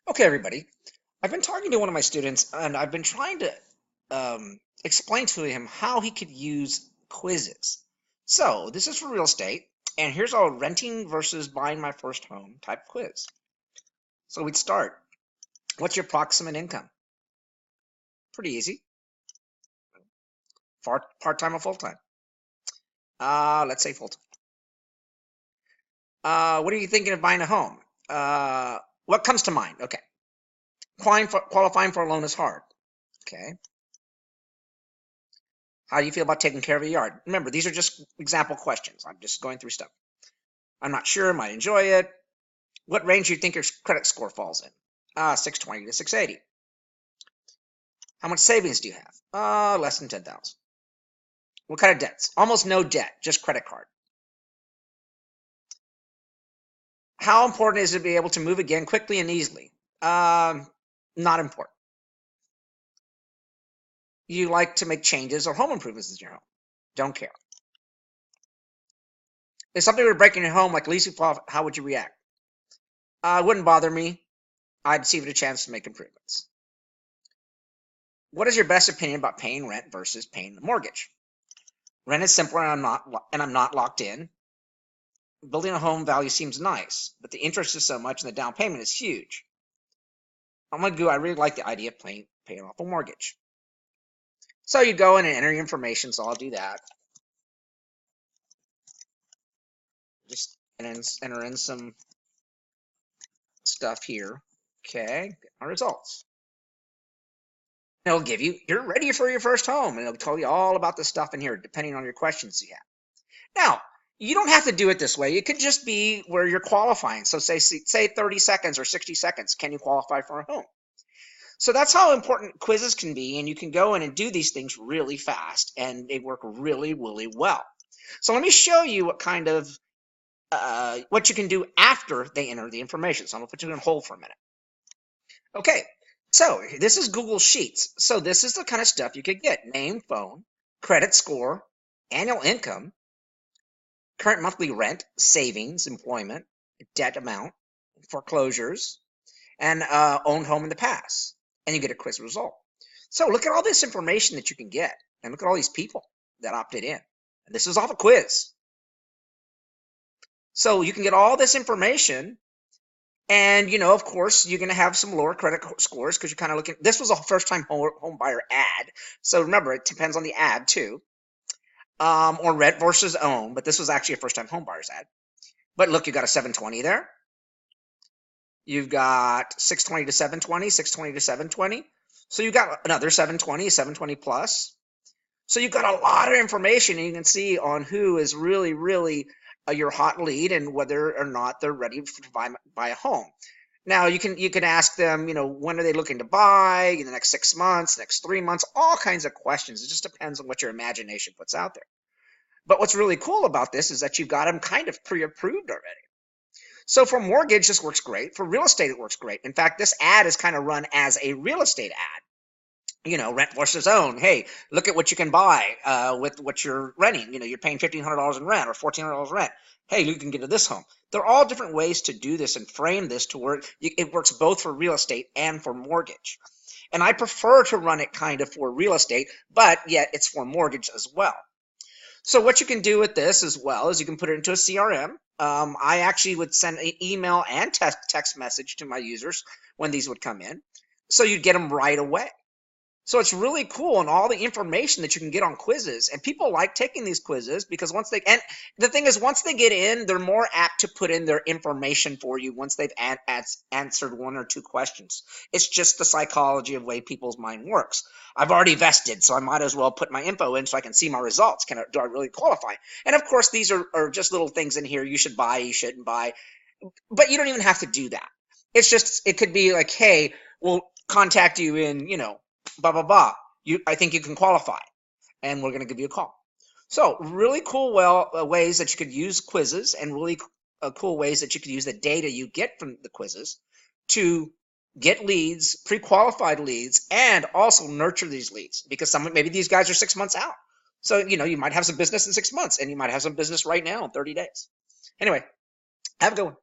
Okay, everybody. I've been talking to one of my students, and I've been trying to explain to him how he could use quizzes. So this is for real estate, and here's a renting versus buying my first home type quiz. So we'd start. What's your approximate income? Pretty easy. Part-time or full-time? Let's say full-time. What are you thinking of buying a home? What comes to mind? Okay. Qualifying for a loan is hard. Okay. How do you feel about taking care of your yard? Remember, these are just example questions. I'm just going through stuff. I'm not sure, might enjoy it. What range do you think your credit score falls in? 620 to 680. How much savings do you have? Less than 10,000. What kind of debts? Almost no debt, just credit card. How important is it to be able to move again quickly and easily? Not important. You like to make changes or home improvements in your home? Don't care. If something were breaking your home, like leasing off, how would you react? It wouldn't bother me. I'd see it a chance to make improvements. What is your best opinion about paying rent versus paying the mortgage? Rent is simpler, and I'm not locked in. Building a home value seems nice, but the interest is so much and the down payment is huge. I'm like, I really like the idea of paying off a mortgage. So you go in and enter your information. So I'll do that. Just enter in some stuff here. Okay, our results. It'll give you, you're ready for your first home, and it'll tell you all about the stuff in here, depending on your questions you have. Now, you don't have to do it this way. It could just be where you're qualifying. So say 30 seconds or 60 seconds. Can you qualify for a home? So that's how important quizzes can be, and you can go in and do these things really fast, and they work really, really well. So let me show you what kind of what you can do after they enter the information. So I'm gonna put you on hold for a minute. Okay, so this is Google Sheets. So this is the kind of stuff you could get: name, phone, credit score, annual income, current monthly rent, savings, employment, debt amount, foreclosures, and owned home in the past. And you get a quiz result. So look at all this information that you can get, and look at all these people that opted in. And this is off a quiz. So you can get all this information, and of course, you're going to have some lower credit scores because you're kind of looking. This was a first-time home buyer ad, so remember, it depends on the ad too. Or rent versus own, but this was actually a first-time home buyer's ad. But look, you got a 720 there. You've got 620 to 720, 620 to 720. So you've got another 720, 720 plus. So you've got a lot of information, and you can see on who is really, really your hot lead and whether or not they're ready to buy a home. Now you can ask them, when are they looking to buy, in the next 6 months, next 3 months, all kinds of questions. It just depends on what your imagination puts out there. But what's really cool about this is that you've got them kind of pre-approved already. So for mortgage, this works great. For real estate, it works great. In fact, this ad is kind of run as a real estate ad. Rent versus own. Hey, look at what you can buy with what you're renting. You're paying $1,500 in rent or $1,400 rent. Hey, you can get to this home. There are all different ways to do this and frame this to where it works both for real estate and for mortgage. And I prefer to run it kind of for real estate, but yet it's for mortgage as well. So what you can do with this as well is you can put it into a CRM. I actually would send an email and text message to my users when these would come in, so you'd get them right away. So it's really cool, and all the information that you can get on quizzes, and people like taking these quizzes because once they get in, they're more apt to put in their information for you once they've answered 1 or 2 questions. It's just the psychology of the way people's mind works. I've already vested, so I might as well put my info in so I can see my results. Do I really qualify? And of course, these are just little things in here. You should buy, you shouldn't buy, but you don't even have to do that. It's just, it could be like, hey, we'll contact you in, blah, blah, blah. I think you can qualify, and we're going to give you a call. So really cool ways that you could use quizzes, and really cool ways that you could use the data you get from the quizzes to get leads, pre-qualified leads, and also nurture these leads, because maybe these guys are 6 months out. So, you might have some business in 6 months, and you might have some business right now in 30 days. Anyway, have a good one.